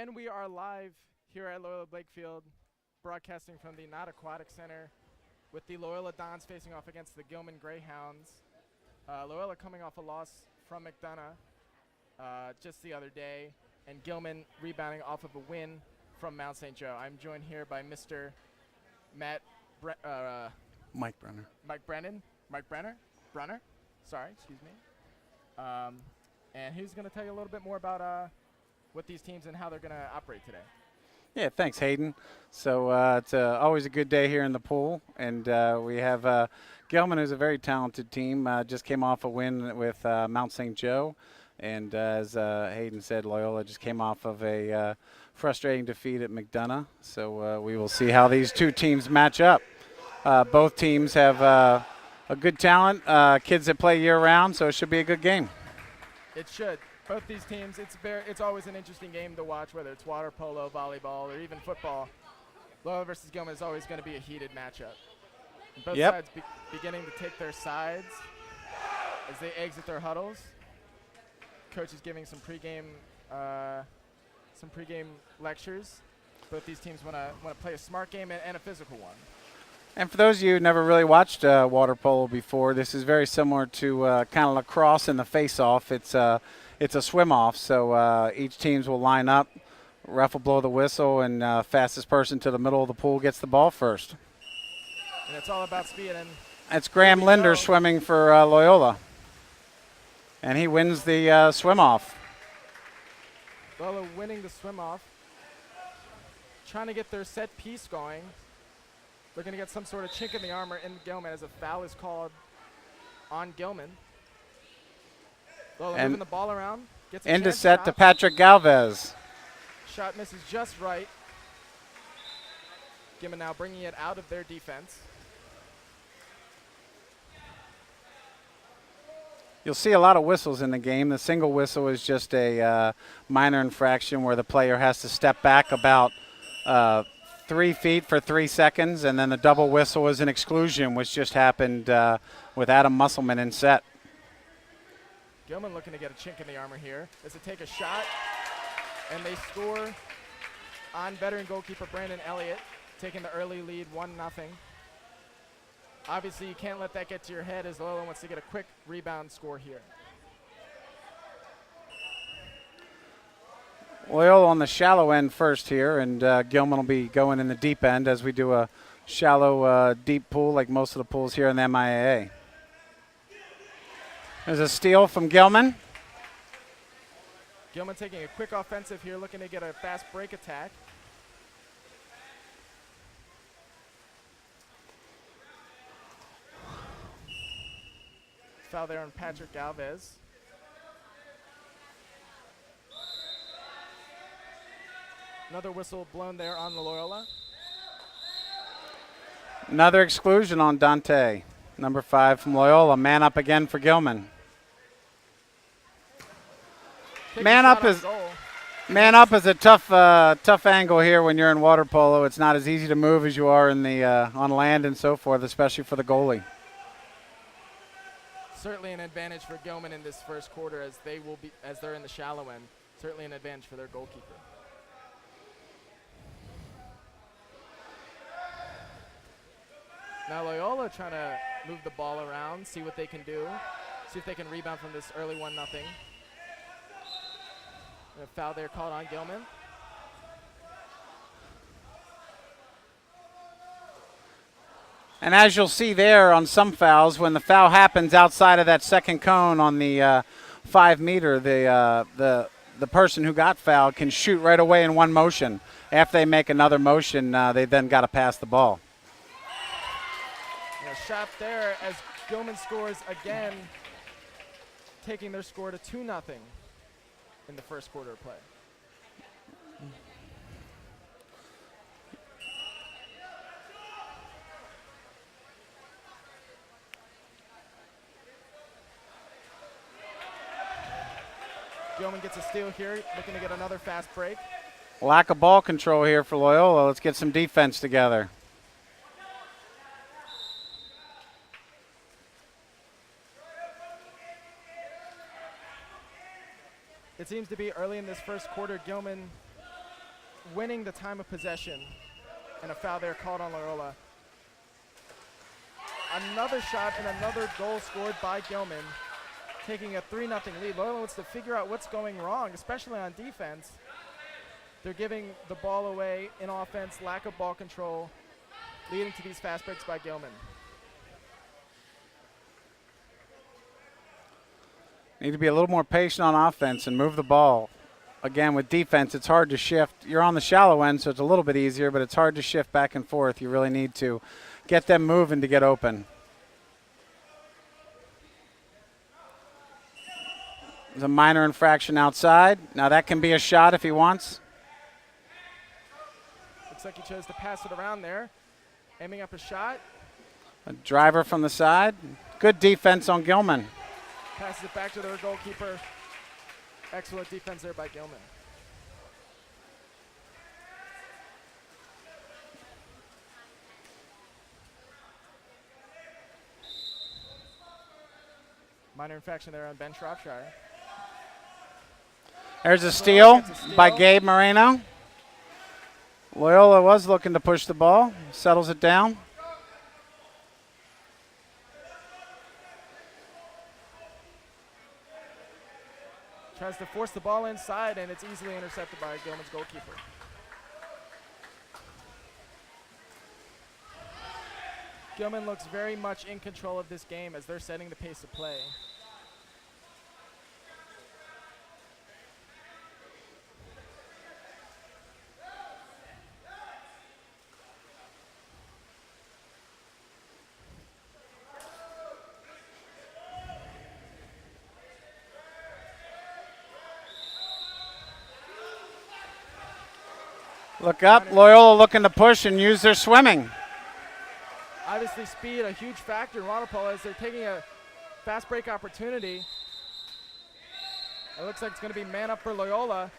And we are live here at Loyola Blakefield, broadcasting from the Not Aquatic Center with the Loyola Dons facing off against the Gilman Greyhounds. Loyola coming off a loss from McDonough just the other day, and Gilman rebounding off of a win from Mount St. Joe. I'm joined here by Mr. Matt Mike Brenner. Mike Brenner. Sorry, excuse me. And he's going to tell you a little bit more about what these teams and how they're going to operate today. Yeah, thanks, Hayden. So it's always a good day here in the pool, and we have Gilman, who's a very talented team. Just came off a win with Mount St. Joe, and as Hayden said, Loyola just came off of a frustrating defeat at McDonough. So we will see how these two teams match up. Both teams have a good talent, kids that play year-round, so it should be a good game. It should. Both these teams, it's always an interesting game to watch, whether it's water polo, volleyball, or even football. Loyola versus Gilman is always going to be a heated matchup. And both sides beginning to take their sides as they exit their huddles. Coach is giving some pregame lectures. Both these teams want to play a smart game and a physical one. And for those of you who never really watched water polo before, this is very similar to kind of lacrosse in the face-off. It's a swim-off, so each teams will line up, ref will blow the whistle, and fastest person to the middle of the pool gets the ball first. And it's all about speed. And it's Graham Linder swimming for Loyola, and he wins the swim-off. Loyola winning the swim-off, trying to get their set piece going. They're going to get some sort of chink in the armor in Gilman as a foul is called on Gilman. Loyola moving the ball around. Gets a into chance set to Patrick Galvez. Shot misses just right. Gilman now bringing it out of their defense. You'll see a lot of whistles in the game. The single whistle is just a minor infraction where the player has to step back about 3 feet for 3 seconds, and then the double whistle is an exclusion, which just happened with Adam Musselman in set. Gilman looking to get a chink in the armor here as they take a shot, and they score on veteran goalkeeper Brandon Elliott, taking the early lead 1-0. Obviously, you can't let that get to your head as Loyola wants to get a quick rebound score here. Loyola on the shallow end first here, and Gilman will be going in the deep end as we do a shallow, deep pool like most of the pools here in the MIAA. There's a steal from Gilman. Gilman taking a quick offensive here, looking to get a fast break attack. Foul there on Patrick Galvez. Another whistle blown there on the Loyola. Another exclusion on Dante, number 5 from Loyola. Man up again for Gilman. Man up is a tough angle here when you're in water polo. It's not as easy to move as you are in the on land and so forth, especially for the goalie. Certainly an advantage for Gilman in this first quarter as they're in the shallow end. Certainly an advantage for their goalkeeper. Now Loyola trying to move the ball around, see what they can do, see if they can rebound from this early 1-0. A foul there called on Gilman. And as you'll see there on some fouls, when the foul happens outside of that second cone on the 5 meter, the person who got fouled can shoot right away in one motion. After they make another motion, they then got to pass the ball. A shot there as Gilman scores again, taking their score to 2-0 in the first quarter of play. Gilman gets a steal here, looking to get another fast break. Lack of ball control here for Loyola. Let's get some defense together. It seems to be early in this first quarter, Gilman winning the time of possession, and a foul there called on Loyola. Another shot and another goal scored by Gilman, taking a 3-0 lead. Loyola wants to figure out what's going wrong, especially on defense. They're giving the ball away in offense, lack of ball control, leading to these fast breaks by Gilman. Need to be a little more patient on offense and move the ball. Again, with defense, it's hard to shift. You're on the shallow end, so it's a little bit easier, but it's hard to shift back and forth. You really need to get them moving to get open. There's a minor infraction outside. Now that can be a shot if he wants. Looks like he chose to pass it around there, aiming up a shot. A driver from the side. Good defense on Gilman. Passes it back to their goalkeeper. Excellent defense there by Gilman. Minor infraction there on Ben Shropshire. There's a steal by Gabe Moreno. Loyola was looking to push the ball. Settles it down. Tries to force the ball inside, and it's easily intercepted by Gilman's goalkeeper. Gilman looks very much in control of this game as they're setting the pace of play. Look up. Loyola looking to push and use their swimming. Obviously speed, a huge factor in water polo as they're taking a fast break opportunity. It looks like it's going to be man up for Loyola.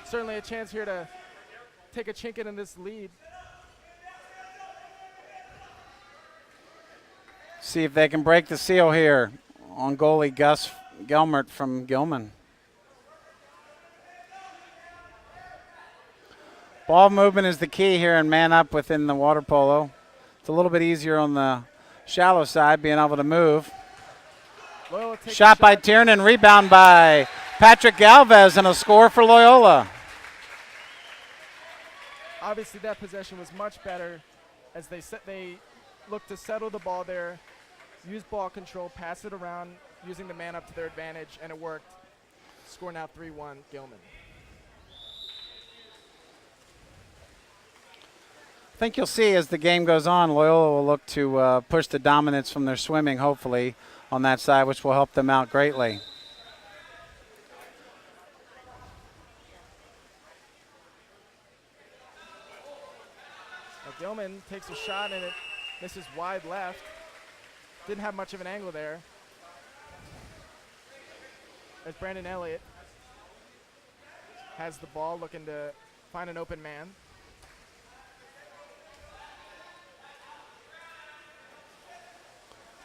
Certainly a chance here to take a chink in this lead. See if they can break the seal here on goalie Gus Gelmert from Gilman. Ball movement is the key here and man up within the water polo. It's a little bit easier on the shallow side, being able to move. Shot by Tiernan, rebound by Patrick Galvez, and a score for Loyola. Obviously that possession was much better as they looked to settle the ball there, use ball control, pass it around, using the man up to their advantage, and it worked. Score now 3-1 Gilman. I think you'll see as the game goes on, Loyola will look to push the dominance from their swimming, hopefully, on that side, which will help them out greatly. Now Gilman takes a shot and it misses wide left. Didn't have much of an angle there. As Brandon Elliott has the ball, looking to find an open man.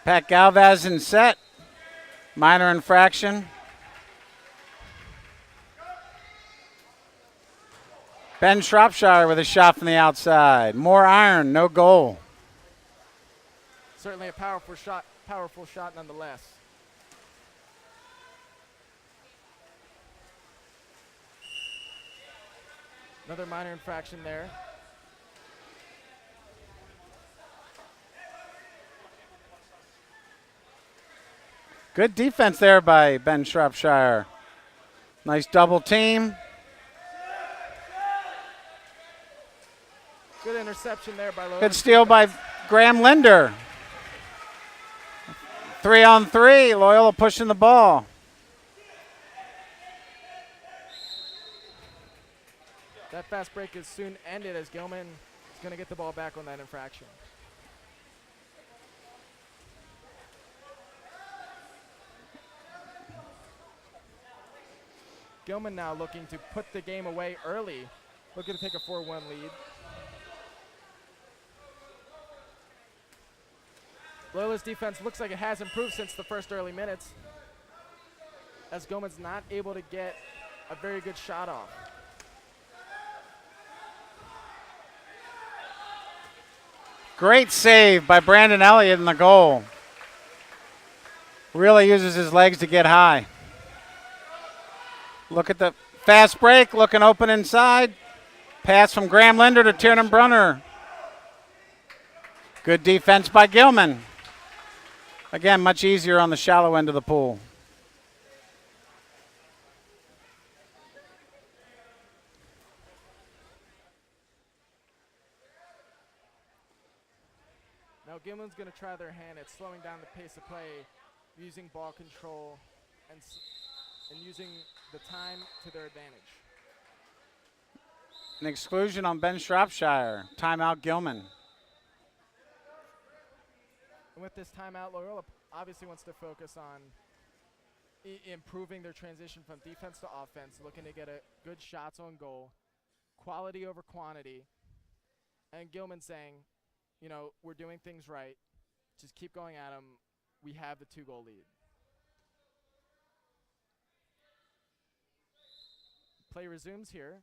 Pat Galvez in set. Minor infraction. Ben Shropshire with a shot from the outside. More iron, no goal. Certainly a powerful shot nonetheless. Another minor infraction there. Good defense there by Ben Shropshire. Nice double team. Good interception there by Loyola. Good steal by Graham Linder. 3-on-3, Loyola pushing the ball. That fast break is soon ended as Gilman is going to get the ball back on that infraction. Gilman now looking to put the game away early, looking to take a 4-1 lead. Loyola's defense looks like it has improved since the first early minutes, as Gilman's not able to get a very good shot off. Great save by Brandon Elliott in the goal. Really uses his legs to get high. Look at the fast break, looking open inside. Pass from Graham Linder to Tiernan Brunner. Good defense by Gilman. Again, much easier on the shallow end of the pool. Now Gilman's going to try their hand at slowing down the pace of play, using ball control and using the time to their advantage. An exclusion on Ben Shropshire. Timeout Gilman. And with this timeout, Loyola obviously wants to focus on improving their transition from defense to offense, looking to get good shots on goal, quality over quantity. And Gilman saying, you know, we're doing things right. Just keep going at them. We have the 2-goal lead. Play resumes here.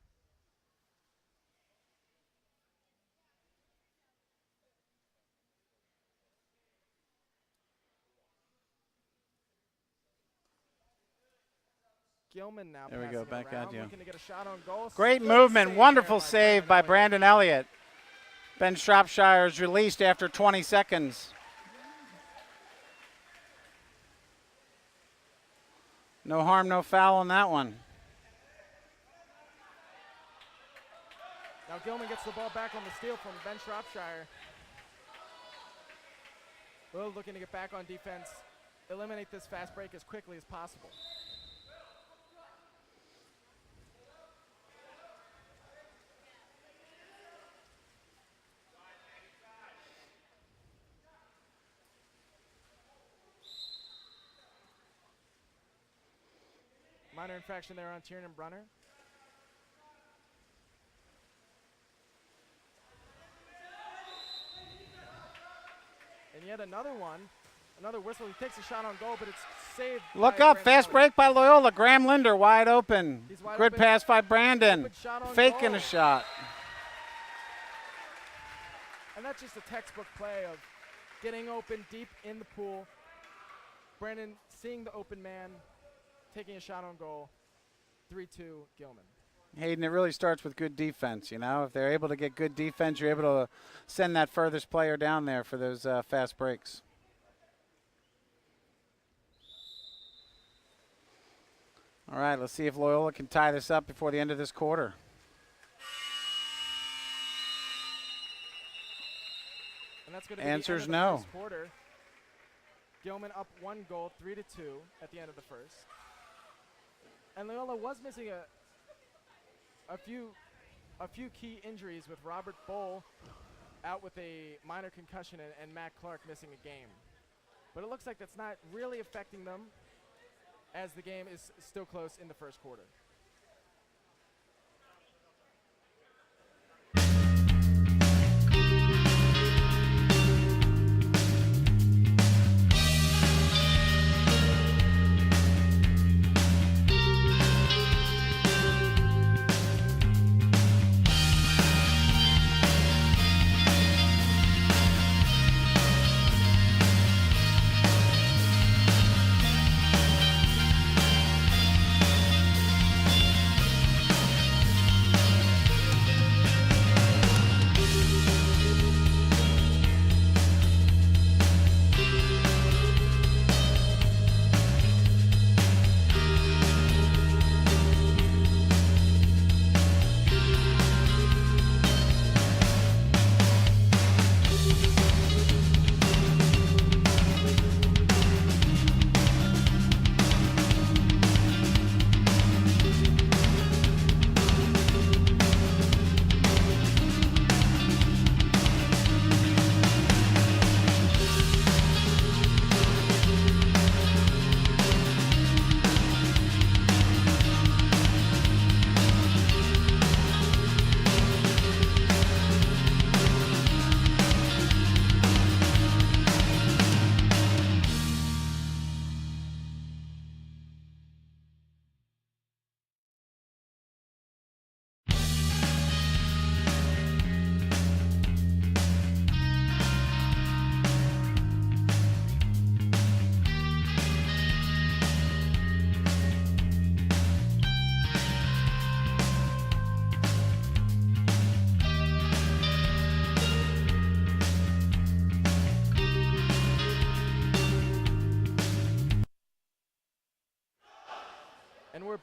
Gilman now there we go, back around, at you. looking to get a shot on goal. Great Good movement, save wonderful there save by Brandon Elliott. Ben Shropshire is released after 20 seconds. No harm, no foul on that one. Now Gilman gets the ball back on the steal from Ben Shropshire. Will looking to get back on defense, eliminate this fast break as quickly as possible. Minor infraction there on Tiernan Brunner. And yet another one, another whistle. He takes a shot on goal, but it's saved. Look up, fast break by Loyola. Graham Linder wide open. Wide Good open. pass by Brandon. Good shot on Faking goal. a shot. And that's just a textbook play of getting open deep in the pool. Brandon seeing the open man, taking a shot on goal. 3-2 Gilman. Hayden, it really starts with good defense, you know. If they're able to get good defense, you're able to send that furthest player down there for those fast breaks. All right, let's see if Loyola can tie this up before the end of this quarter. And that's going to be Answer's the end of the no. first quarter. Gilman up 1 goal, 3-2 at the end of the first. And Loyola was missing a few key injuries, with Robert Bowl out with a minor concussion and Matt Clark missing a game. But it looks like that's not really affecting them, as the game is still close in the first quarter.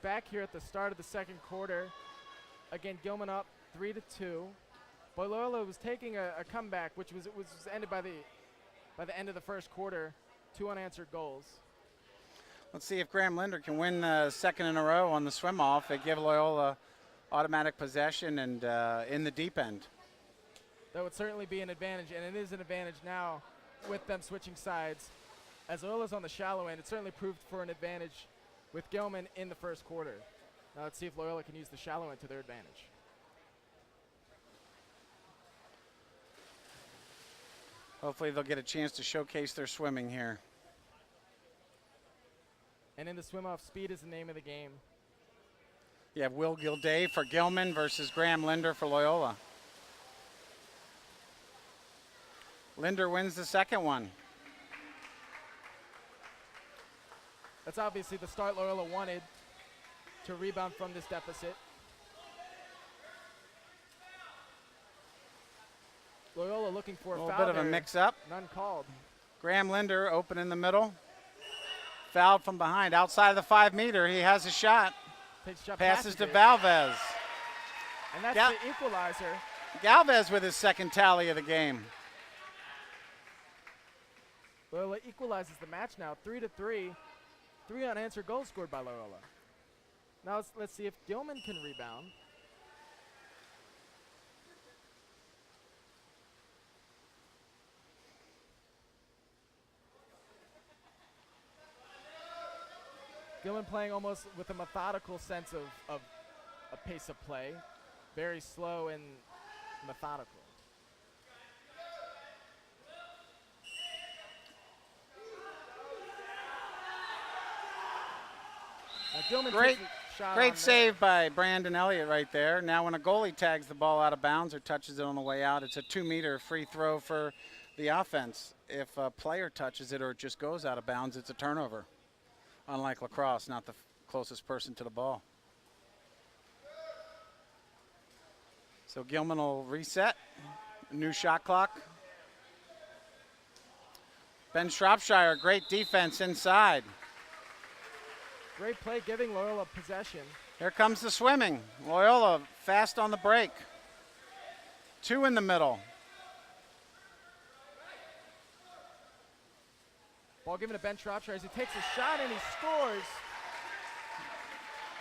back here at the start of the second quarter. Again, Gilman up 3-2. But Loyola was taking a comeback, which was ended by the end of the first quarter. 2 unanswered goals. Let's see if Graham Linder can win the second in a row on the swim off. They give Loyola automatic possession and in the deep end. That would certainly be an advantage, and it is an advantage now with them switching sides. As Loyola's on the shallow end, it certainly proved for an advantage with Gilman in the first quarter. Now let's see if Loyola can use the shallow end to their advantage. Hopefully they'll get a chance to showcase their swimming here. And in the swim-off, speed is the name of the game. You have Will Gilday for Gilman versus Graham Linder for Loyola. Linder wins the second one. That's obviously the start Loyola wanted to rebound from this deficit. Loyola looking for a foul. A little bit of a mix-up. None called. Graham Linder open in the middle. Fouled from behind. Outside of the 5 meter, he has a shot. Takes a shot. Passes to Valvez. And that's the equalizer. Galvez with his second tally of the game. Loyola equalizes the match now, 3-3. 3 unanswered goals scored by Loyola. Now let's see if Gilman can rebound. Gilman playing almost with a methodical sense of a pace of play. Very slow and methodical. Gilman Great save by Brandon Elliott right there. Now when a goalie tags the ball out of bounds or touches it on the way out, it's a 2 meter free throw for the offense. If a player touches it or it just goes out of bounds, it's a turnover. Unlike lacrosse, not the closest person to the ball. So Gilman will reset. New shot clock. Ben Shropshire, great defense inside. Great play giving Loyola possession. Here comes the swimming. Loyola fast on the break. 2 in the middle. Ball given to Ben Shropshire as he takes a shot and he scores.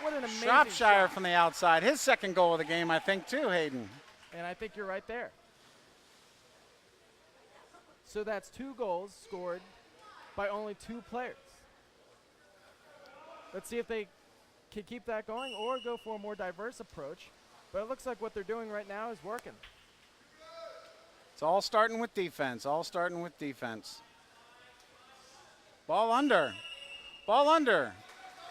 What an amazing Shropshire shot. from the outside. His second goal of the game, I think, too, Hayden. And I think you're right there. So that's 2 goals scored by only 2 players. Let's see if they can keep that going or go for a more diverse approach. But it looks like what they're doing right now is working. It's all starting with defense. All starting with defense. Ball under. Ball under.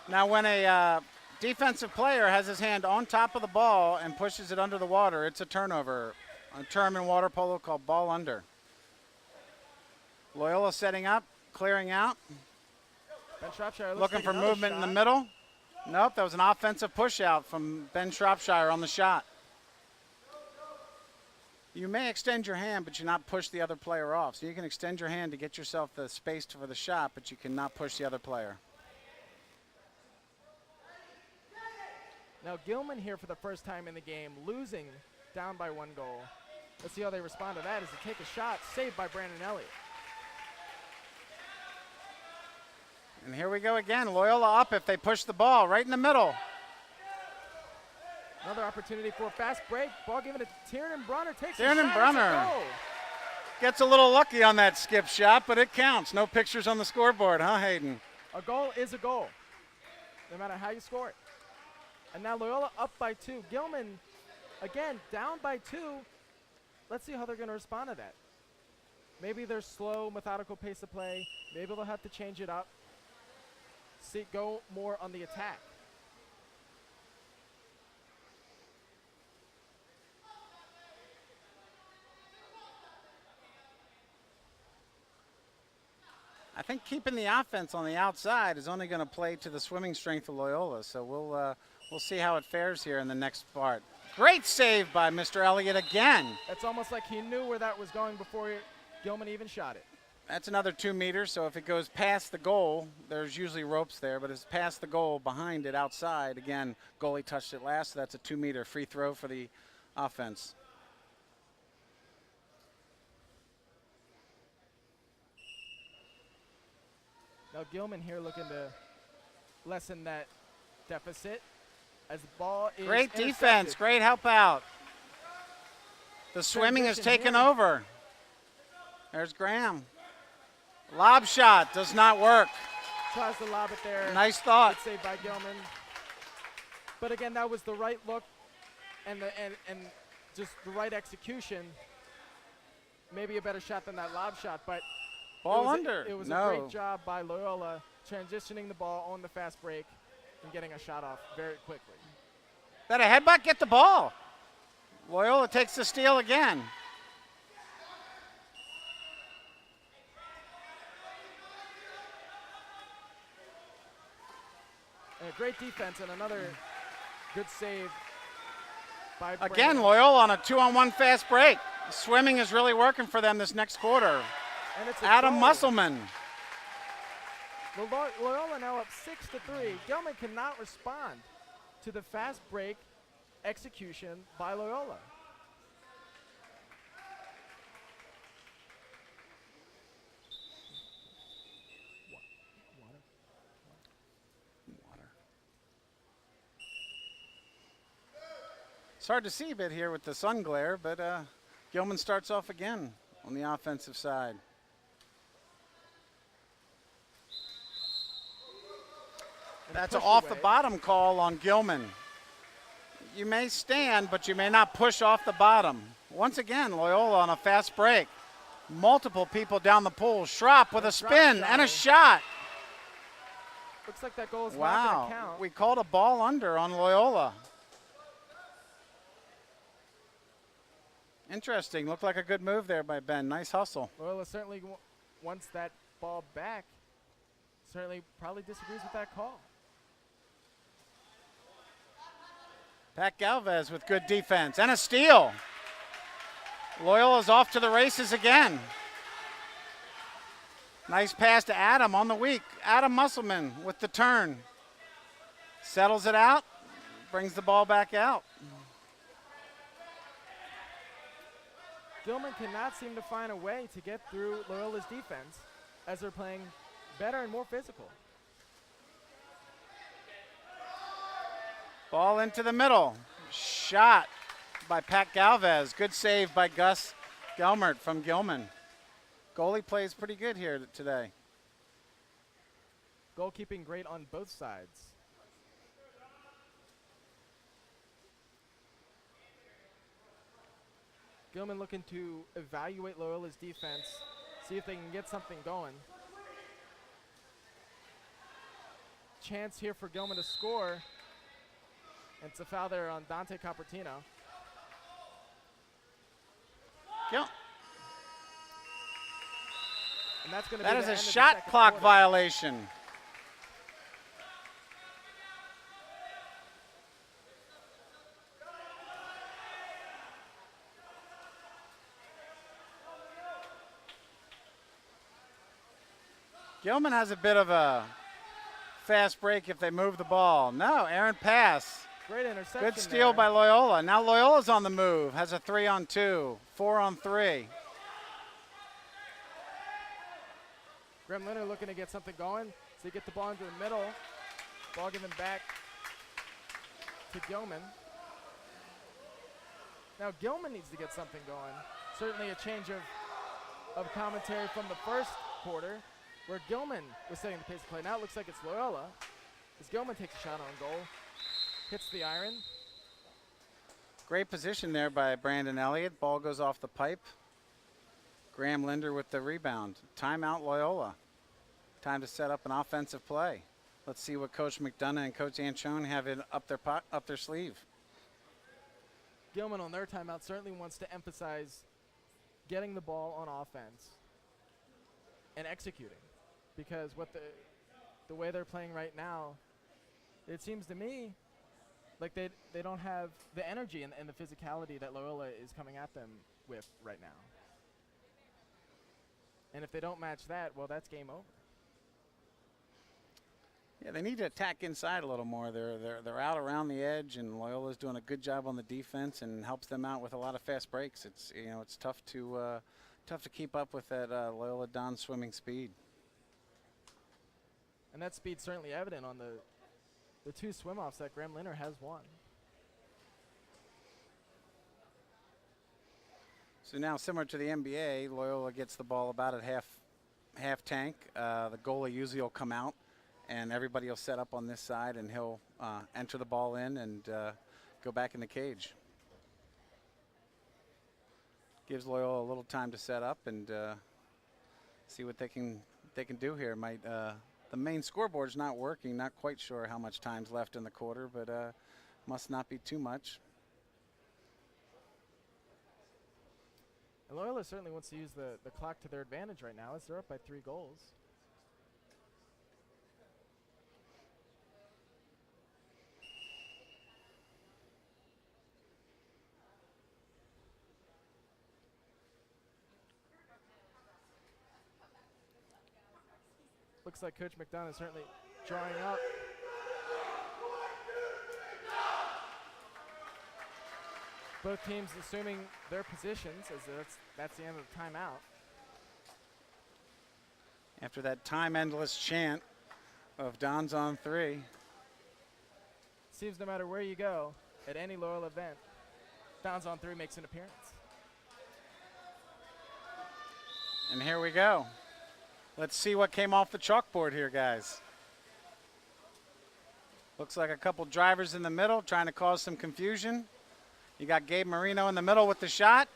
Now when a defensive player has his hand on top of the ball and pushes it under the water, it's a turnover. A term in water polo called ball under. Loyola setting up, clearing out. Ben Shropshire looking for movement in the middle. Nope, that was an offensive push out from Ben Shropshire on the shot. You may extend your hand, but you not push the other player off. So you can extend your hand to get yourself the space for the shot, but you cannot push the other player. Now Gilman here for the first time in the game, losing down by 1 goal. Let's see how they respond to that as they take a shot, saved by Brandon Elliott. And here we go again. Loyola up if they push the ball right in the middle. Another opportunity for a fast break. Ball given to Tiernan Brunner. Takes a Tiernan shot. Brunner gets a little lucky on that skip shot, but it counts. No pictures on the scoreboard, huh, Hayden? A goal is a goal, no matter how you score it. And now Loyola up by 2. Gilman, again, down by 2. Let's see how they're going to respond to that. Maybe their slow, methodical pace of play. Maybe they'll have to change it up. Go more on the attack. I think keeping the offense on the outside is only going to play to the swimming strength of Loyola. So we'll see how it fares here in the next part. Great save by Mr. Elliott again. It's almost like he knew where that was going before Gilman even shot it. That's another 2 meters, so if it goes past the goal, there's usually ropes there, but if it's past the goal, behind it, outside, again, goalie touched it last, so that's a 2 meter free throw for the offense. Now Gilman here looking to lessen that deficit as the ball is Great intercepted. defense, great help out. The swimming is Transition taken here. over. There's Graham. Lob shot does not work. Tries to lob it there. Nice thought. Good save by Gilman. But again, that was the right look and just the right execution. Maybe a better shot than that lob shot, but Ball it was under. It was No. a great job by Loyola transitioning the ball on the fast break and getting a shot off very quickly. That a headbutt? Get the ball. Loyola takes the steal again. And a great defense and another good save by Again, Brandon. Loyola on a 2-on-1 fast break. Swimming is really working for them this next quarter. And it's a Adam goal. Musselman. Loyola now up 6-3. Gilman cannot respond to the fast break execution by Loyola. It's hard to see a bit here with the sun glare, but Gilman starts off again on the offensive side. And That's an push off the away. bottom call on Gilman. You may stand, but you may not push off the bottom. Once again, Loyola on a fast break. Multiple people down the pool. Schropp with a Drop spin shot. and a shot. Looks like that goal is not Wow, going to count. we called a ball under on Loyola. Interesting, looked like a good move there by Ben. Nice hustle. Loyola certainly wants that ball back. Certainly probably disagrees with that call. Pat Galvez with good defense and a steal. Loyola's off to the races again. Nice pass to Adam on the weak. Adam Musselman with the turn. Settles it out, brings the ball back out. Gilman cannot seem to find a way to get through Loyola's defense as they're playing better and more physical. Ball into the middle. Shot by Pat Galvez. Good save by Gus Gelmert from Gilman. Goalie plays pretty good here today. Goalkeeping great on both sides. Gilman looking to evaluate Loyola's defense, see if they can get something going. Chance here for Gilman to score. It's a foul there on Dante Copertino. Gil- And that's going to That be is the a end of the shot second clock quarter. violation. Gilman has a bit of a fast break if they move the ball. No, errant pass. Great interception. Good steal there. by Loyola. Now Loyola's on the move. Has a 3-on-2, 4-on-3. Graham Leonard looking to get something going. So they get the ball into the middle. Ball given back to Gilman. Now Gilman needs to get something going. Certainly a change of commentary from the first quarter where Gilman was setting the pace of play. Now it looks like it's Loyola as Gilman takes a shot on goal. Hits the iron. Great position there by Brandon Elliott. Ball goes off the pipe. Graham Linder with the rebound. Timeout Loyola. Time to set up an offensive play. Let's see what Coach McDonough and Coach Anchone have up their sleeve. Gilman on their timeout certainly wants to emphasize getting the ball on offense and executing, because what the way they're playing right now, it seems to me like they don't have the energy and the physicality that Loyola is coming at them with right now. And if they don't match that, well, that's game over. Yeah, they need to attack inside a little more. They're out around the edge, and Loyola's doing a good job on the defense and helps them out with a lot of fast breaks. It's it's tough to keep up with that Loyola Don swimming speed. And that speed's certainly evident on the two swim-offs that Graham Linner has won. So now, similar to the NBA, Loyola gets the ball about at half tank. The goalie usually will come out, and everybody will set up on this side, and he'll enter the ball in and go back in the cage. Gives Loyola a little time to set up and see what they can do here. The main scoreboard's not working. Not quite sure how much time's left in the quarter, but must not be too much. And Loyola certainly wants to use the clock to their advantage right now as they're up by 3 goals. Looks like Coach McDonough is certainly drawing up. Both teams assuming their positions as that's the end of the timeout. After that time-endless chant of Don's on 3. Seems no matter where you go at any Loyola event, Don's on 3 makes an appearance. And here we go. Let's see what came off the chalkboard here, guys. Looks like a couple drivers in the middle trying to cause some confusion. You got Gabe Marino in the middle with the shot.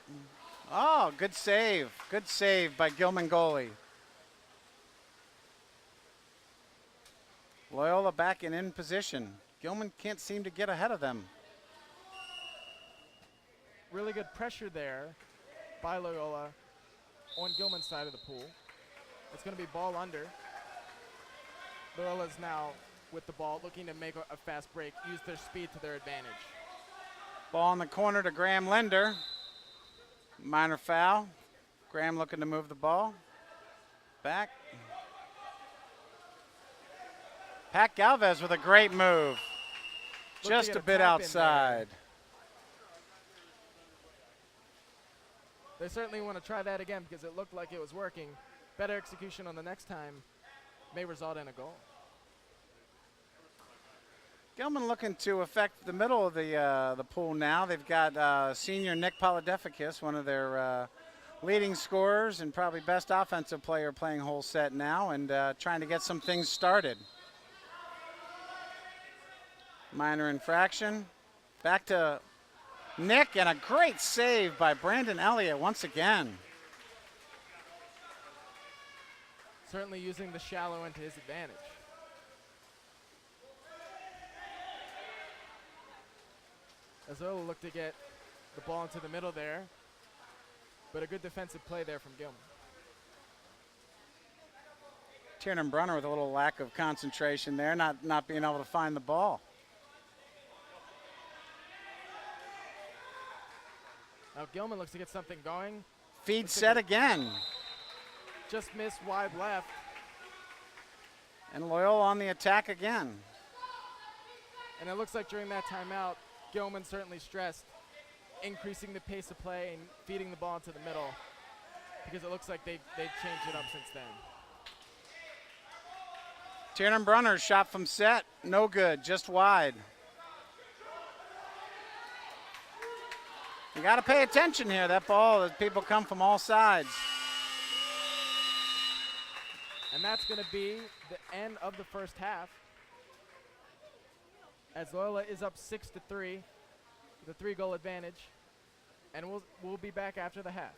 Oh, good save. Good save by Gilman goalie. Loyola back in position. Gilman can't seem to get ahead of them. Really good pressure there by Loyola on Gilman's side of the pool. It's going to be ball under. Loyola's now with the ball looking to make a fast break, use their speed to their advantage. Ball in the corner to Graham Linder. Minor foul. Graham looking to move the ball. Back. Pat Galvez with a great move. Just a bit outside. They certainly want to try that again because it looked like it was working. Better execution on the next time may result in a goal. Gilman looking to affect the middle of the pool now. They've got senior Nick Polydefakis, one of their leading scorers and probably best offensive player, playing whole set now and trying to get some things started. Minor infraction. Back to Nick, and a great save by Brandon Elliott once again. Certainly using the shallow into his advantage. As Loyola looked to get the ball into the middle there, but a good defensive play there from Gilman. Tiernan Brunner with a little lack of concentration there, not being able to find the ball. Now Gilman looks to get something going. Feed set again. Just missed wide left. And Loyola on the attack again. And it looks like during that timeout, Gilman certainly stressed increasing the pace of play and feeding the ball into the middle because it looks like they've changed it up since then. Tiernan Brunner shot from set, no good, just wide. You got to pay attention here. That ball, as people come from all sides. And that's going to be the end of the first half. As Loyola is up 6-3, with a 3-goal advantage, and we'll be back after the half.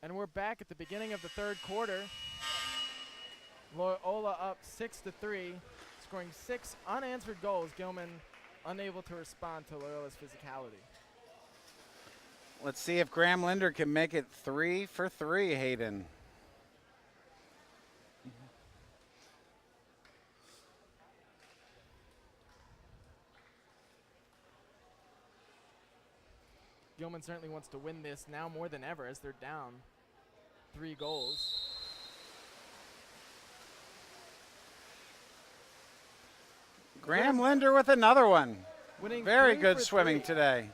And we're back at the beginning of the third quarter. Loyola up 6-3, scoring 6 unanswered goals. Gilman unable to respond to Loyola's physicality. Let's see if Graham Linder can make it 3 for 3, Hayden. Gilman certainly wants to win this now more than ever as they're down 3 goals. Graham Linder with another one. Winning Very 3 good for swimming 3. today.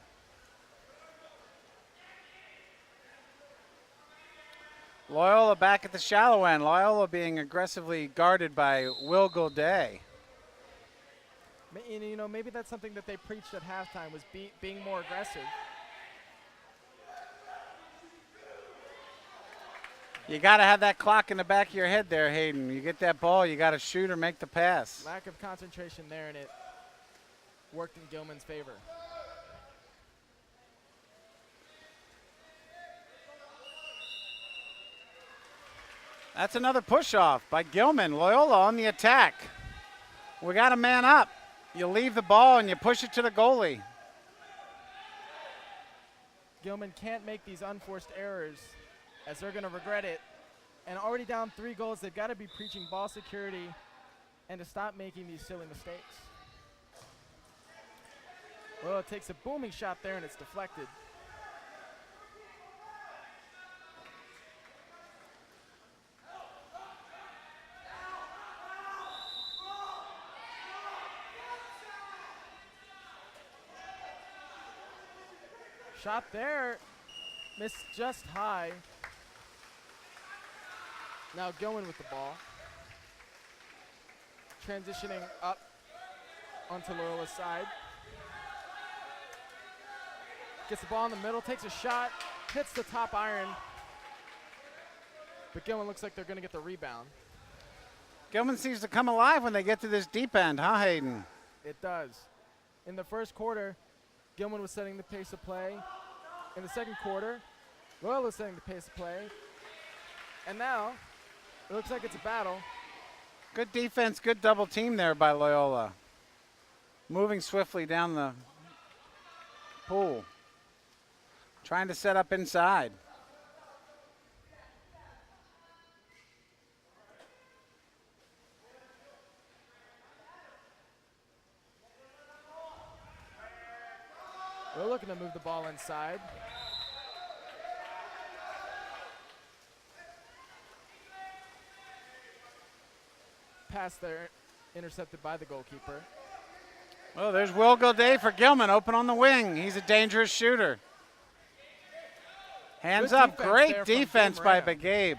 Loyola back at the shallow end. Loyola being aggressively guarded by Will Gilday. You know, maybe that's something that they preached at halftime, was being more aggressive. You got to have that clock in the back of your head there, Hayden. You get that ball, you got to shoot or make the pass. Lack of concentration there, and it worked in Gilman's favor. That's another push-off by Gilman. Loyola on the attack. We got a man up. You leave the ball and you push it to the goalie. Gilman can't make these unforced errors, as they're going to regret it. And already down 3 goals, they've got to be preaching ball security and to stop making these silly mistakes. Well, it takes a booming shot there, and it's deflected. Shot there, missed just high. Now Gilman with the ball. Transitioning up onto Loyola's side. Gets the ball in the middle, takes a shot, hits the top iron. But Gilman looks like they're going to get the rebound. Gilman seems to come alive when they get to this deep end, huh, Hayden? It does. In the first quarter, Gilman was setting the pace of play. In the second quarter, Loyola was setting the pace of play. And now, it looks like it's a battle. Good defense, good double team there by Loyola. Moving swiftly down the pool. Trying to set up inside. We're looking to move the ball inside. Pass there, intercepted by the goalkeeper. Well, there's Will Gilday for Gilman, open on the wing. He's a dangerous shooter. Hands Good up, defense great there from defense by Moreno. Gabe.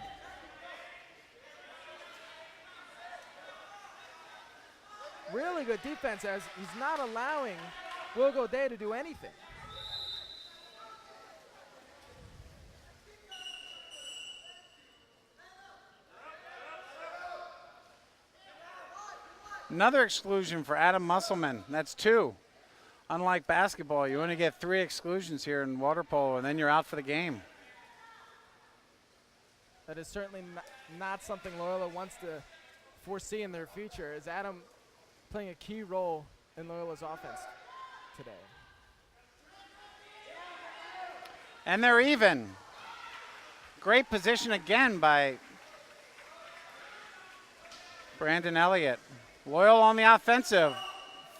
Really good defense, as he's not allowing Will Gilday to do anything. Another exclusion for Adam Musselman. That's 2. Unlike basketball, you only get 3 exclusions here in water polo, and then you're out for the game. That is certainly not something Loyola wants to foresee in their future, as Adam playing a key role in Loyola's offense today. And they're even. Great position again by Brandon Elliott. Loyola on the offensive.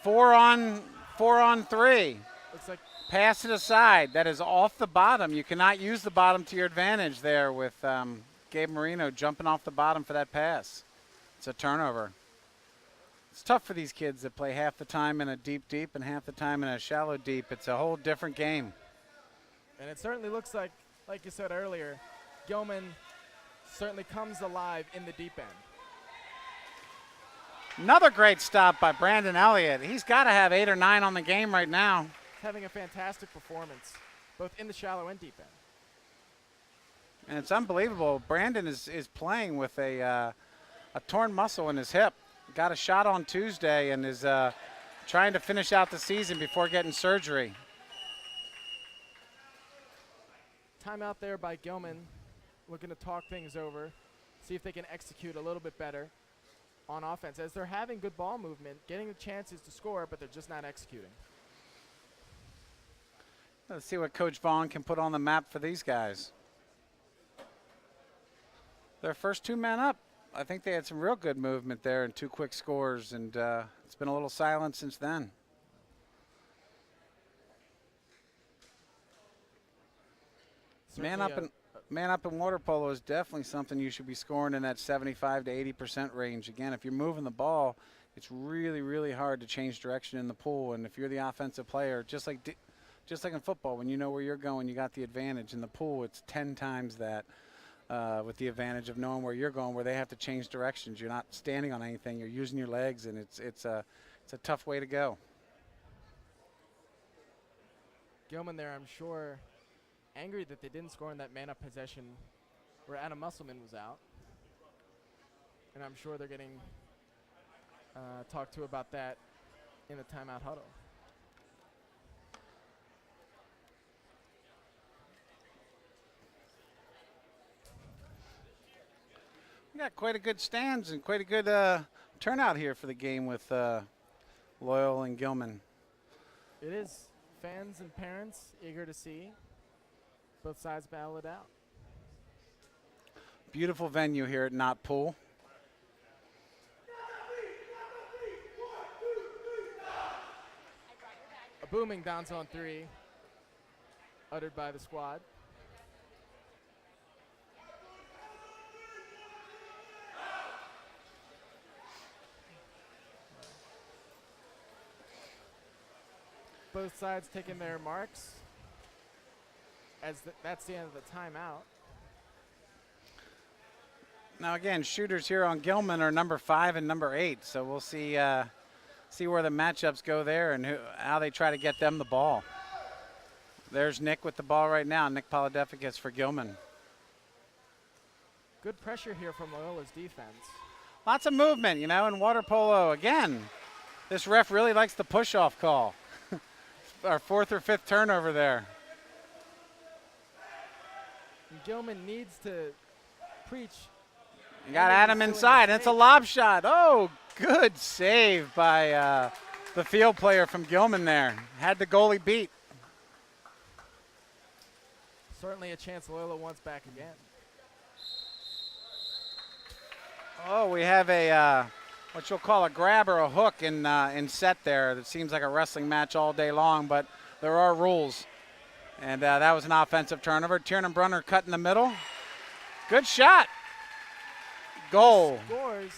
4 on 3. Looks like Pass it aside. That is off the bottom. You cannot use the bottom to your advantage there with Gabe Marino jumping off the bottom for that pass. It's a turnover. It's tough for these kids that play half the time in a deep and half the time in a shallow deep. It's a whole different game. And it certainly looks like you said earlier, Gilman certainly comes alive in the deep end. Another great stop by Brandon Elliott. He's got to have 8 or 9 on the game right now. Having a fantastic performance, both in the shallow and deep end. And it's unbelievable. Brandon is playing with a torn muscle in his hip. Got a shot on Tuesday and is trying to finish out the season before getting surgery. Timeout there by Gilman. looking to talk things over, see if they can execute a little bit better on offense, as they're having good ball movement, getting the chances to score, but they're just not executing. Let's see what Coach Vaughn can put on the map for these guys. Their first 2 men up. I think they had some real good movement there and 2 quick scores, and it's been a little silent since then. Man up in water polo is definitely something you should be scoring in that 75 to 80% range. Again, if you're moving the ball, it's really, really hard to change direction in the pool. And if you're the offensive player, just like in football, when you know where you're going, you got the advantage. In the pool, it's 10 times that with the advantage of knowing where you're going, where they have to change directions. You're not standing on anything. You're using your legs, and it's a tough way to go. Gilman there, I'm sure, angry that they didn't score in that man-up possession where Adam Musselman was out. And I'm sure they're getting talked to about that in the timeout huddle. We got quite a good stands and quite a good turnout here for the game with Loyola and Gilman. It is. Fans and parents eager to see both sides battle it out. Beautiful venue here at Knott Pool. A booming down zone 3 uttered by the squad. Both sides taking their marks, as that's the end of the timeout. Now again, shooters here on Gilman are number 5 and number 8, so we'll see where the matchups go there and how they try to get them the ball. There's Nick with the ball right now. Nick Polydefficus for Gilman. Good pressure here from Loyola's defense. Lots of movement, you know, in water polo. Again, this ref really likes the push-off call. Our 4th or 5th turnover there. And Gilman needs to preach. You got Adam inside. It's a lob shot. Oh, good save by the field player from Gilman there. Had the goalie beat. Certainly a chance Loyola wants back again. Oh, we have a what you'll call a grab or a hook in set there. That seems like a wrestling match all day long, but there are rules. And that was an offensive turnover. Tiernan Brunner cut in the middle. Good shot. Goal. Scores.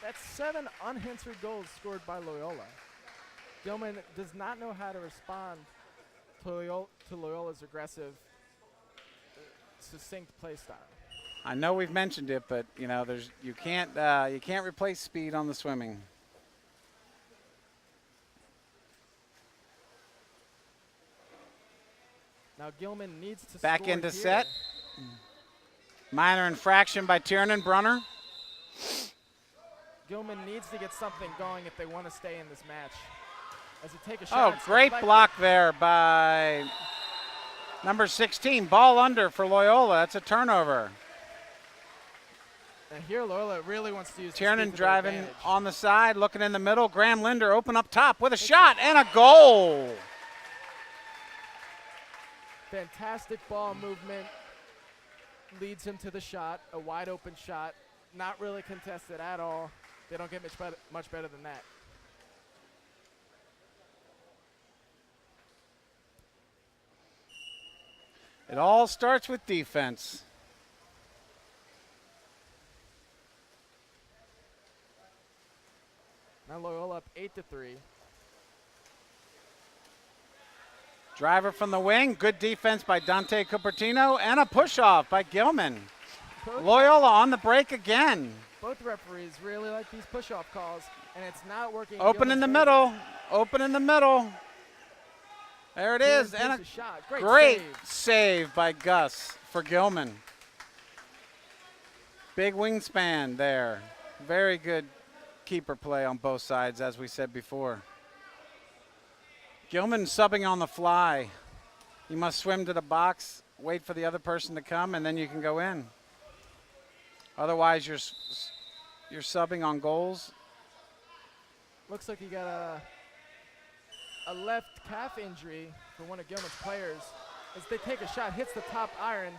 That's 7 unanswered goals scored by Loyola. Gilman does not know how to respond to Loyola's aggressive, succinct play style. I know we've mentioned it, but you know, you can't replace speed on the swimming. Now Gilman needs to back score into here. set. Minor infraction by Tiernan Brunner. Gilman needs to get something going if they want to stay in this match. As they take a shot. Oh, great block there by number 16. Ball under for Loyola. That's a turnover. And here Loyola really wants to use Tiernan driving on the side, looking in the middle. Graham Linder open up top with a shot and a goal. Fantastic ball movement leads him to the shot, a wide open shot, not really contested at all. They don't get much better than that. It all starts with defense. Now Loyola up 8-3. Driver from the wing, good defense by Dante Cupertino, and a push-off by Gilman. Loyola on the break again. Both referees really like these push-off calls, and it's not working. Open in the middle, open in the middle. There it is, and a shot. Great save by Gus for Gilman. Big wingspan there. Very good keeper play on both sides, as we said before. Gilman subbing on the fly. He must swim to the box wait for the other person to come, and then you can go in. Otherwise, you're subbing on goals. Looks like he got a left calf injury for one of Gilman's players. As they take a shot, hits the top iron.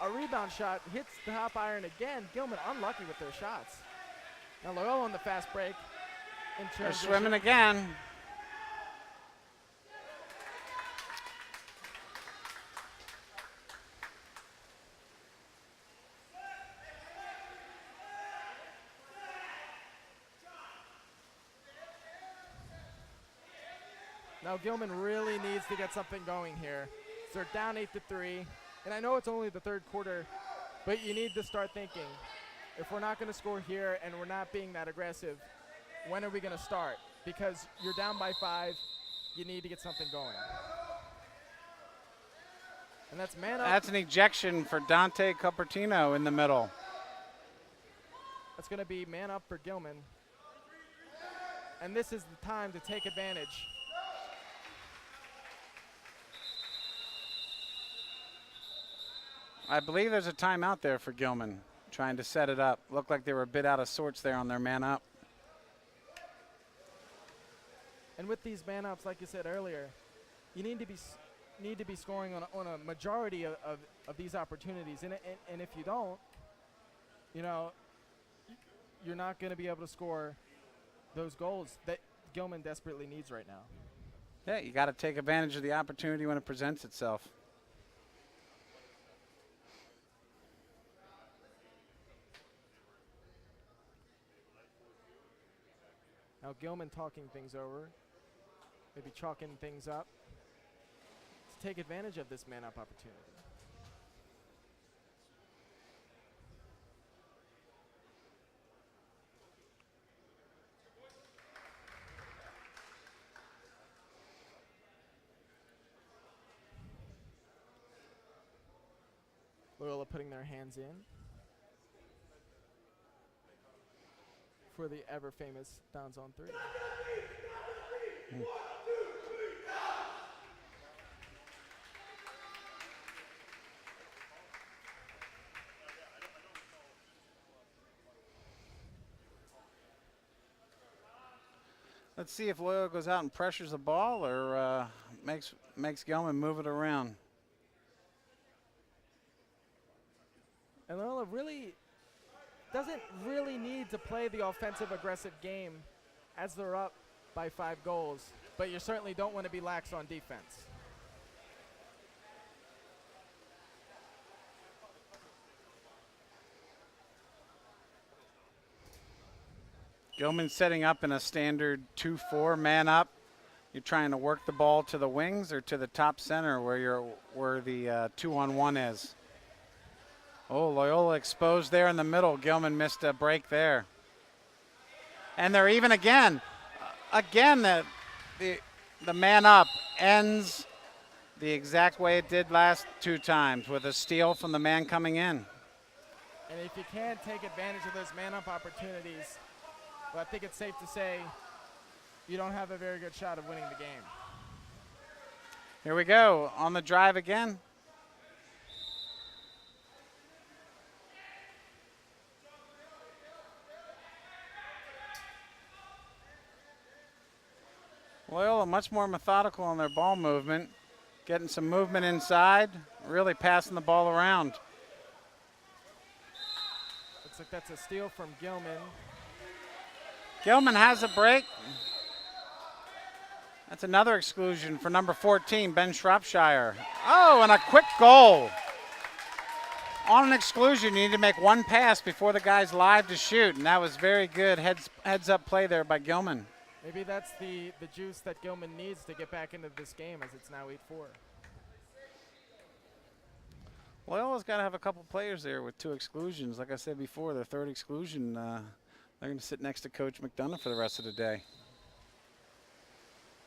A rebound shot hits the top iron again. Gilman unlucky with their shots. Now Loyola on the fast break. They're swimming again. Now Gilman really needs to get something going here. So they're down 8-3. And I know it's only the third quarter, but you need to start thinking, if we're not going to score here and we're not being that aggressive, when are we going to start? Because you're down by 5, you need to get something going. And that's man up. That's an ejection for Dante Cupertino in the middle. That's going to be man up for Gilman. And this is the time to take advantage. I believe there's a timeout there for Gilman, trying to set it up. Looked like they were a bit out of sorts there on their man up. And with these man ups, like you said earlier, you need to be scoring on a majority of these opportunities. And if you don't, you know, you're not going to be able to score those goals that Gilman desperately needs right now. Yeah, you got to take advantage of the opportunity when it presents itself. Now Gilman talking things over, maybe chalking things up to take advantage of this man-up opportunity. Loyola putting their hands in for the ever-famous downs on 3. Let's see if Loyola goes out and pressures the ball or makes Gilman move it around. And Loyola really doesn't really need to play the offensive aggressive game as they're up by 5 goals, but you certainly don't want to be lax on defense. Gilman setting up in a standard 2-4 man up. You're trying to work the ball to the wings or to the top center where the 2-on-1 is. Oh, Loyola exposed there in the middle. Gilman missed a break there. And they're even again. Again, the man up ends the exact way it did last 2 times with a steal from the man coming in. And if you can't take advantage of those man up opportunities, well, I think it's safe to say you don't have a very good shot of winning the game. Here we go on the drive again. Loyola much more methodical on their ball movement, getting some movement inside, really passing the ball around. Looks like that's a steal from Gilman. Gilman has a break. That's another exclusion for number 14, Ben Shropshire. Oh, and a quick goal. On an exclusion, you need to make one pass before the guy's live to shoot, and that was very good heads-up play there by Gilman. Maybe that's the juice that Gilman needs to get back into this game as it's now 8-4. Loyola's got to have a couple players there with 2 exclusions. Like I said before, their 3rd exclusion, they're going to sit next to Coach McDonough for the rest of the day.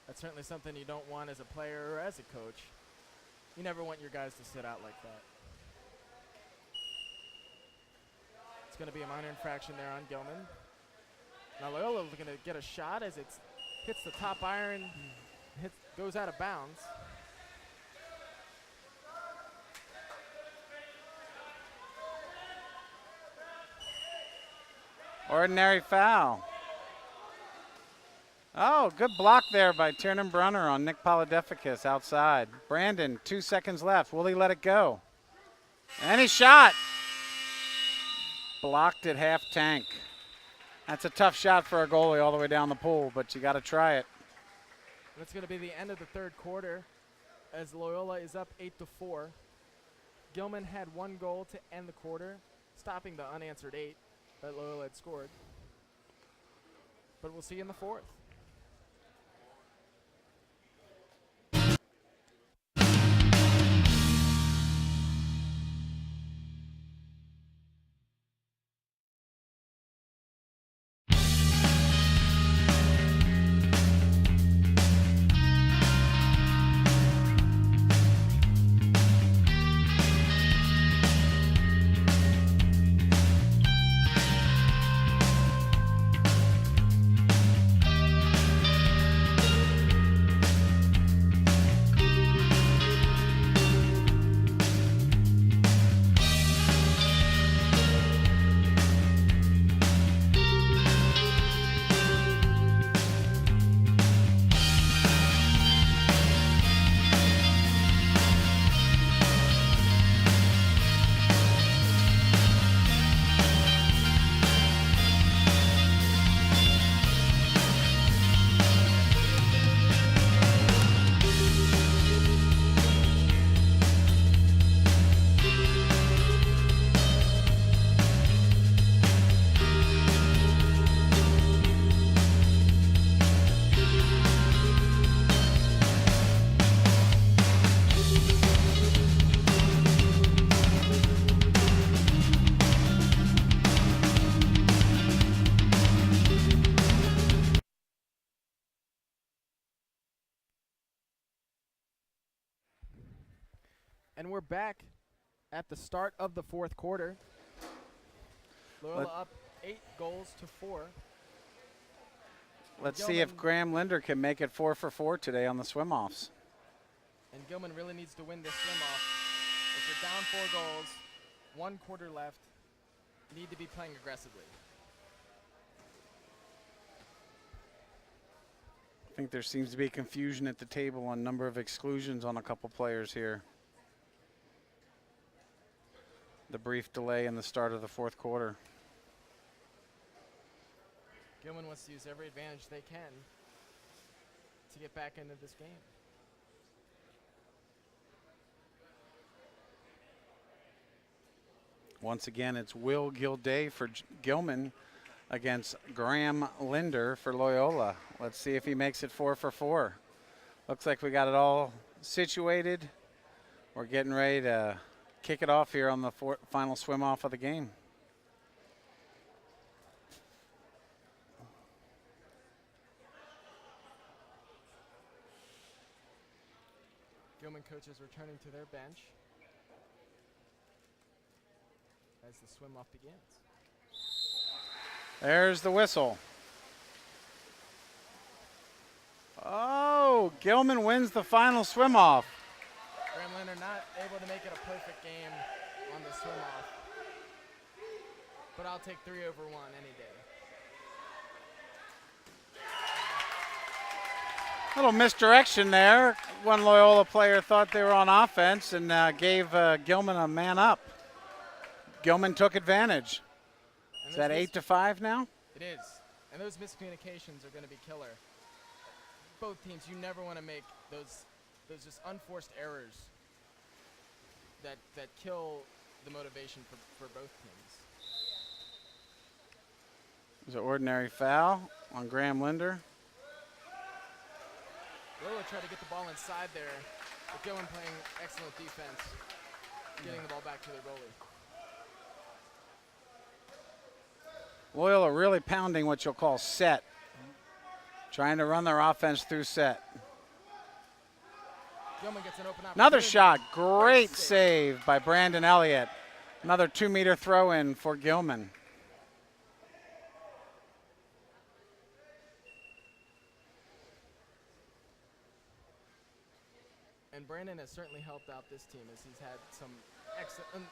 That's certainly something you don't want as a player or as a coach. You never want your guys to sit out like that. It's going to be a minor infraction there on Gilman. Now Loyola looking to get a shot as it hits the top iron, goes out of bounds. Ordinary foul. Oh, good block there by Tiernan Brunner on Nick Polydeficus outside. Brandon, 2 seconds left. Will he let it go? And he shot. Blocked at half tank. That's a tough shot for a goalie all the way down the pool, but you got to try it. That's going to be the end of the third quarter as Loyola is up 8-4. Gilman had 1 goal to end the quarter, stopping the unanswered 8 that Loyola had scored. But we'll see in the fourth. And we're back at the start of the fourth quarter. Loyola up 8-4. Let's see if Graham Linder can make it 4 for 4 today on the swim-offs. And Gilman really needs to win this swim-off. If you're down 4 goals, 1 quarter left, you need to be playing aggressively. I think there seems to be confusion at the table on number of exclusions on a couple players here. The brief delay in the start of the fourth quarter. Gilman wants to use every advantage they can to get back into this game. Once again, it's Will Gilday for Gilman against Graham Linder for Loyola. Let's see if he makes it 4 for 4. Looks like we got it all situated. We're getting ready to kick it off here on the final swim off of the game. Gilman coaches returning to their bench as the swim off begins. There's the whistle. Oh, Gilman wins the final swim off. Graham Linder not able to make it a perfect game on the swim off, but I'll take 3 over 1 any day. Little misdirection there. One Loyola player thought they were on offense and gave Gilman a man up. Gilman took advantage. Is that 8-5 now? It is. And those miscommunications are going to be killer. Both teams, you never want to make those just unforced errors that kill the motivation for both teams. There's an ordinary foul on Graham Linder. Loyola tried to get the ball inside there, but Gilman playing excellent defense, getting the ball back to their goalie. Loyola really pounding what you'll call set. Trying to run their offense through set. Gilman gets an open opportunity. Another shot. Great save by Brandon Elliott. Another 2-meter throw in for Gilman. And Brandon has certainly helped out this team as he's had some excellent,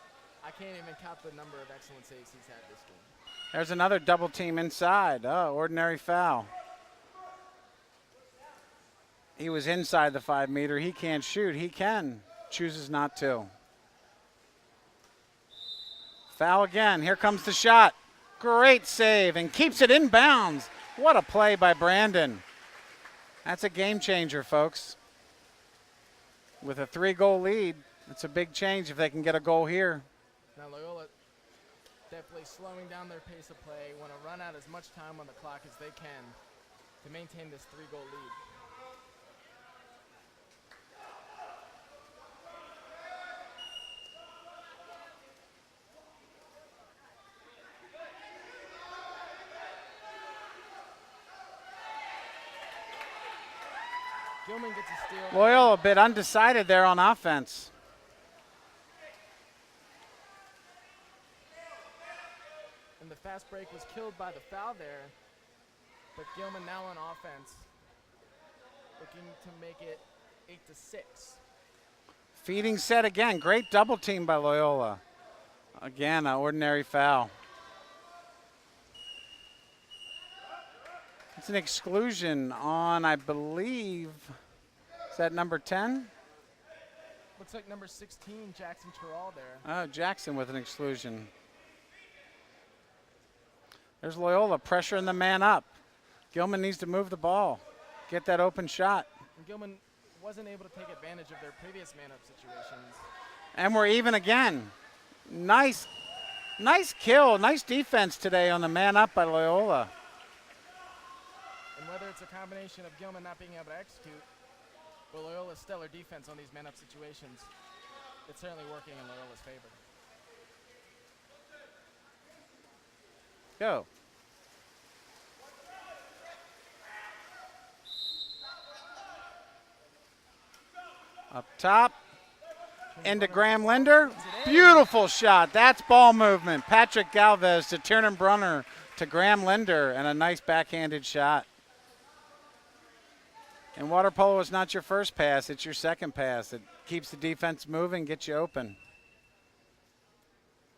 I can't even count the number of excellent saves he's had this game. There's another double team inside. Oh, ordinary foul. He was inside the 5 meter. He can't shoot. He can. Chooses not to. Foul again. Here comes the shot. Great save and keeps it in bounds. What a play by Brandon. That's a game changer, folks. With a 3-goal lead, it's a big change if they can get a goal here. Now Loyola definitely slowing down their pace of play. Want to run out as much time on the clock as they can to maintain this 3-goal lead. Gilman gets a steal. Loyola a bit undecided there on offense. And the fast break was killed by the foul there. But Gilman now on offense, looking to make it 8-6. Feeding set again. Great double team by Loyola. Again, an ordinary foul. It's an exclusion on, I believe, is that number 10? Looks like number 16, Jackson Terrell there. Oh, Jackson with an exclusion. There's Loyola pressuring the man up. Gilman needs to move the ball, get that open shot. And Gilman wasn't able to take advantage of their previous man-up situations. And we're even again. Nice kill, nice defense today on the man up by Loyola. And whether it's a combination of Gilman not being able to execute or Loyola's stellar defense on these man-up situations, it's certainly working in Loyola's favor. Go. Up top, into Graham Linder. Beautiful shot. That's ball movement. Patrick Galvez to Tiernan Brunner to Graham Linder, and a nice backhanded shot. And water polo is not your first pass, it's your second pass. It keeps the defense moving, gets you open.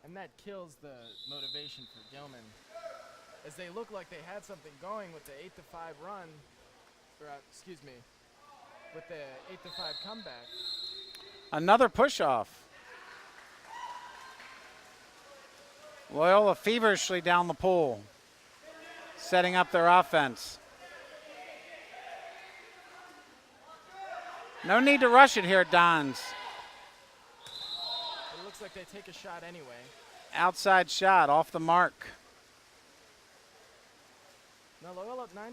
And that kills the motivation for Gilman, as they look like they had something going with the 8-5 run, or excuse me, with the 8-5 comeback. Another push-off. Loyola feverishly down the pool, setting up their offense. No need to rush it here at Don's. It looks like they take a shot anyway. Outside shot, off the mark. Now Loyola up 9-5.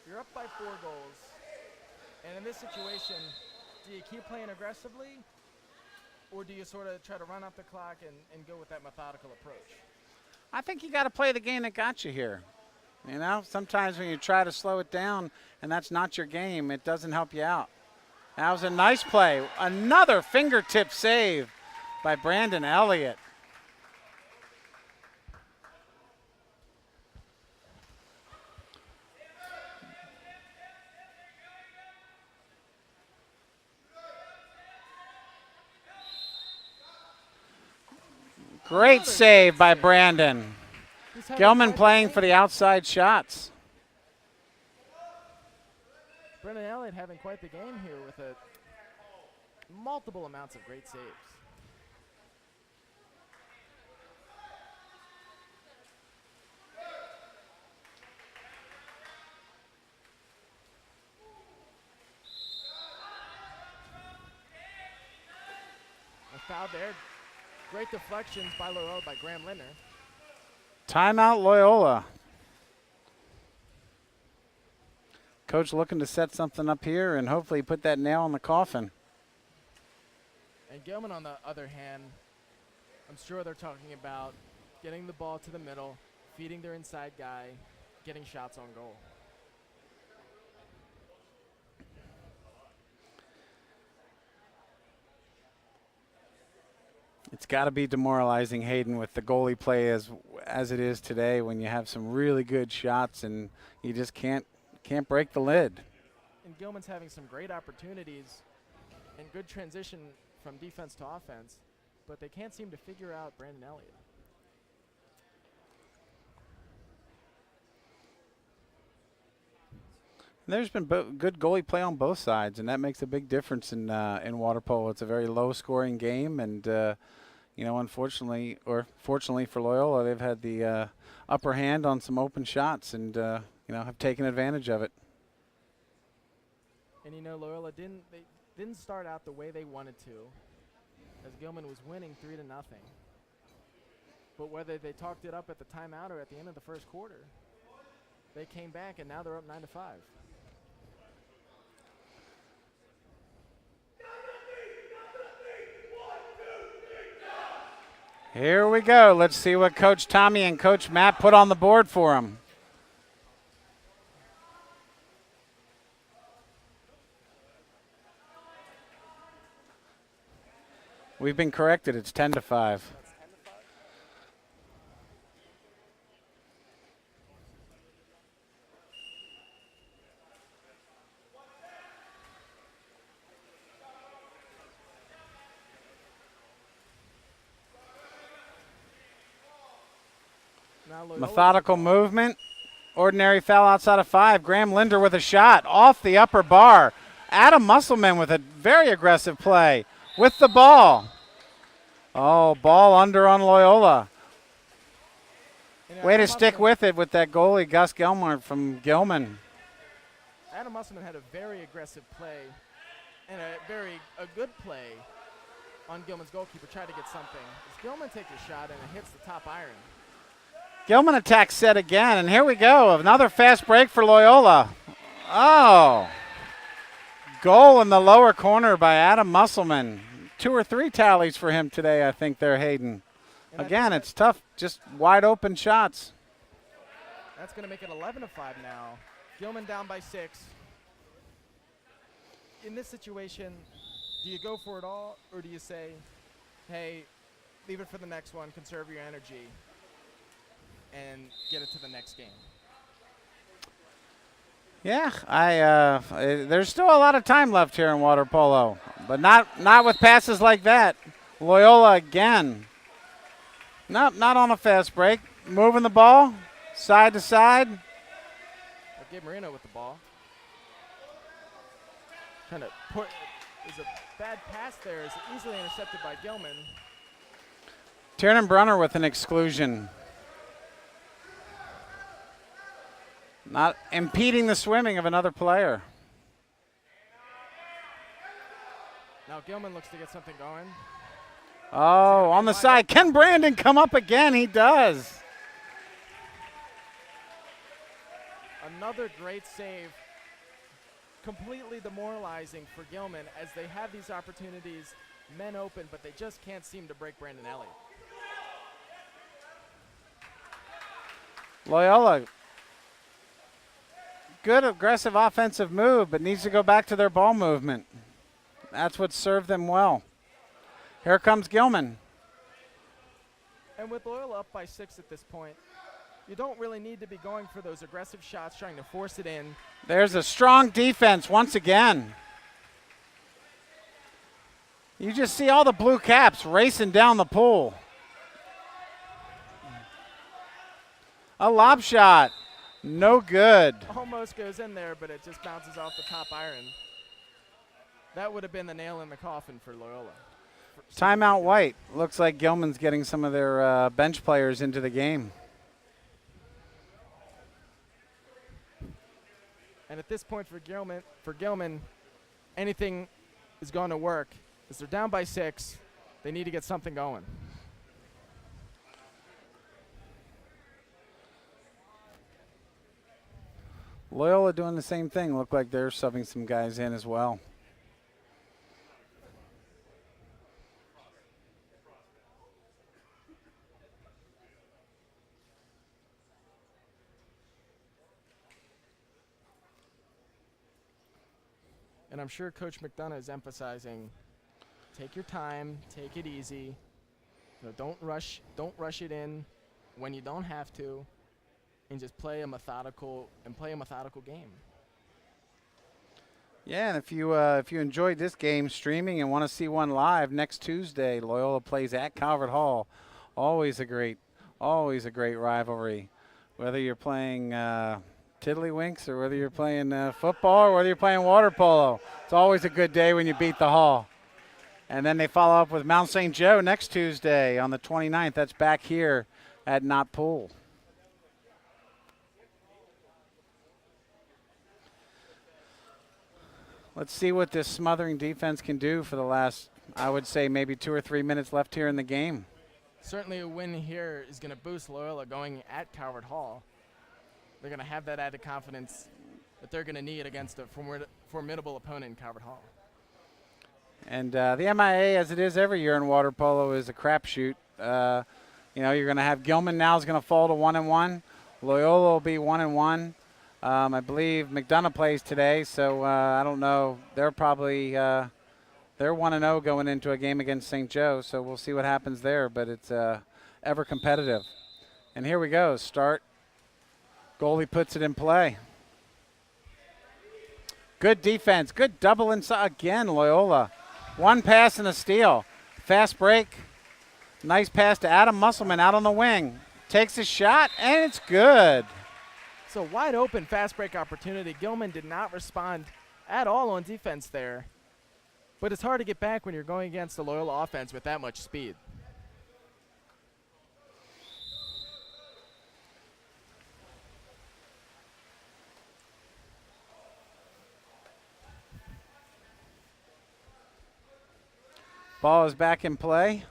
You're up by 4 goals. And in this situation, do you keep playing aggressively, or do you sort of try to run up the clock and go with that methodical approach? I think you got to play the game that got you here. You know, sometimes when you try to slow it down and that's not your game, it doesn't help you out. That was a nice play. Another fingertip save by Brandon Elliott. Great save by Brandon. Gilman playing for the outside shots. Brandon Elliott having quite the game here with multiple amounts of great saves. A foul there. Great deflections by Loyola by Graham Linder. Timeout Loyola. Coach looking to set something up here and hopefully put that nail in the coffin. And Gilman, on the other hand, I'm sure they're talking about getting the ball to the middle, feeding their inside guy, getting shots on goal. It's got to be demoralizing, Hayden, with the goalie play as it is today, when you have some really good shots and you just can't break the lid. And Gilman's having some great opportunities and good transition from defense to offense, but they can't seem to figure out Brandon Elliott. There's been good goalie play on both sides, and that makes a big difference in water polo. It's a very low-scoring game, and unfortunately or fortunately for Loyola, they've had the upper hand on some open shots, and have taken advantage of it. And Loyola didn't start out the way they wanted to, as Gilman was winning 3-0. But whether they talked it up at the timeout or at the end of the first quarter, they came back, and now they're up 9-5. Here we go. Let's see what Coach Tommy and Coach Matt put on the board for them. We've been corrected. It's 10-5. Methodical movement. Ordinary foul outside of 5. Graham Linder with a shot off the upper bar. Adam Musselman with a very aggressive play with the ball. Oh, ball under on Loyola. Way to stick with it with that goalie, Gus Gilmar from Gilman. Adam Musselman had a very aggressive play and a good play on Gilman's goalkeeper. Tried to get something. As Gilman takes a shot and it hits the top iron. Gilman attack set again, and here we go. Another fast break for Loyola. Oh. Goal in the lower corner by Adam Musselman. 2 or 3 tallies for him today, I think, there, Hayden. And again, it's tough, just wide open shots. That's going to make it 11-5 now. Gilman down by 6. In this situation, do you go for it all, or do you say, hey, leave it for the next one, conserve your energy, and get it to the next game? Yeah, there's still a lot of time left here in water polo, but not with passes like that. Loyola again. Not on a fast break. Moving the ball side to side. Gabe Marino with the ball. Trying to put, is a bad pass there. Is easily intercepted by Gilman. Tiernan Brunner with an exclusion. Not impeding the swimming of another player. Now Gilman looks to get something going. Oh, on the side. Can Brandon come up again? He does. Another great save. Completely demoralizing for Gilman as they have these opportunities, men open, but they just can't seem to break Brandon Elliott. Loyola. Good aggressive offensive move, but needs to go back to their ball movement. That's what served them well. Here comes Gilman. And with Loyola up by 6 at this point, you don't really need to be going for those aggressive shots, trying to force it in. There's a strong defense once again. You just see all the blue caps racing down the pool. A lob shot. No good. Almost goes in there, but it just bounces off the top iron. That would have been the nail in the coffin for Loyola. Timeout White. Looks like Gilman's getting some of their bench players into the game. And at this point for Gilman, anything is going to work. As they're down by 6, they need to get something going. Loyola doing the same thing. Look like they're subbing some guys in as well. And I'm sure Coach McDonough is emphasizing, take your time, take it easy. Don't rush it in when you don't have to, and just play a methodical game. Yeah, and if you enjoyed this game streaming and want to see one live next Tuesday, Loyola plays at Calvert Hall. Always a great rivalry. Whether you're playing tiddlywinks, or whether you're playing football or whether you're playing water polo. It's always a good day when you beat the Hall. And then they follow up with Mount St. Joe next Tuesday on the 29th. That's back here at Knott Pool. Let's see what this smothering defense can do for the last, I would say, maybe 2 or 3 minutes left here in the game. Certainly a win here is going to boost Loyola going at Calvert Hall. They're going to have that added confidence that they're going to need against a formidable opponent in Calvert Hall. And the MIA, as it is every year in water polo, is a crapshoot. You're going to have Gilman now is going to fall to 1-1. Loyola will be 1-1. I believe McDonough plays today, so I don't know. They're probably they're 1-0 going into a game against St. Joe, so we'll see what happens there. But it's ever competitive. And here we go. Start. Goalie puts it in play. Good defense. Good double inside again. Loyola. One pass and a steal. Fast break. Nice pass to Adam Musselman out on the wing. Takes a shot, and it's good. So wide open fast break opportunity. Gilman did not respond at all on defense there. But it's hard to get back when you're going against the Loyola offense with that much speed. Ball is back in play.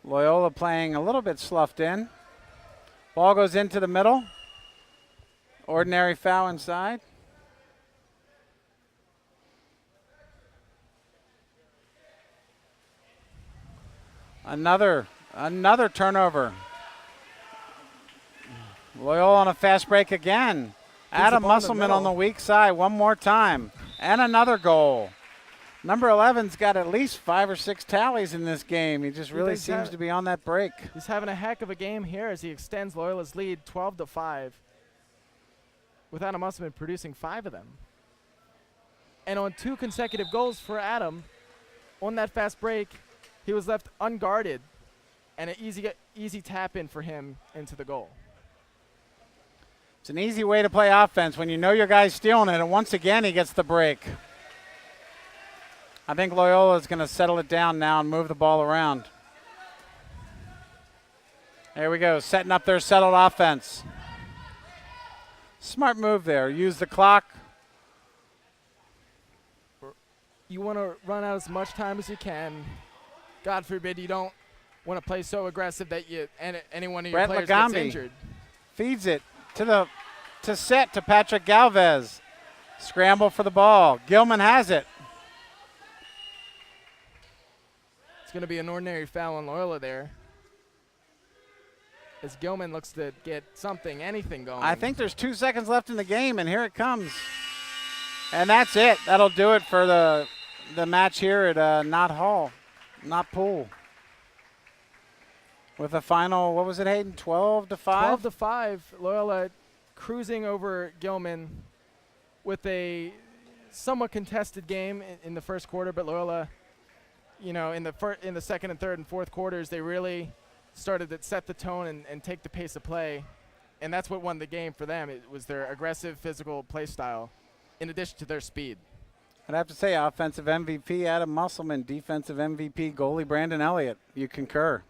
Loyola playing a little bit sloughed in. Ball goes into the middle. Ordinary foul inside. Another turnover. Loyola on a fast break again. Adam Musselman on the weak side one more time. And another goal. Number 11's got at least 5 or 6 tallies in this game. He just really seems to be on that break. He's having a heck of a game here as he extends Loyola's lead 12-5. With Adam Musselman producing 5 of them. And on 2 consecutive goals for Adam, on that fast break, he was left unguarded, and an easy tap in for him into the goal. It's an easy way to play offense when you know your guy's stealing it, and once again he gets the break. I think Loyola is going to settle it down now and move the ball around. There we go, setting up their settled offense. Smart move there. Use the clock. You want to run out as much time as you can. God forbid you don't want to play so aggressive that any one of your players gets injured. Feeds it to Patrick Galvez. Scramble for the ball. Gilman has it. It's going to be an ordinary foul on Loyola there. As Gilman looks to get anything going. I think there's 2 seconds left in the game, and here it comes. And that's it. That'll do it for the match here at Knott Pool. With a final, what was it, Hayden? 12-5? 12-5. Loyola cruising over Gilman with a somewhat contested game in the first quarter, but Loyola, in the second and third and fourth quarters, they really started to set the tone and take the pace of play, and that's what won the game for them. It was their aggressive physical play style in addition to their speed. I'd have to say offensive MVP Adam Musselman, defensive MVP goalie Brandon Elliott. You concur.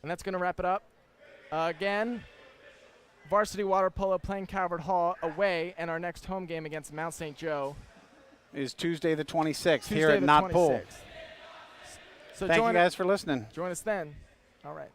And that's going to wrap it up. Again, varsity water polo playing Calvert Hall away, and our next home game against Mount St. Joe is Tuesday the 26th here at Knott Pool. So thank you guys for listening. Join us then. All right.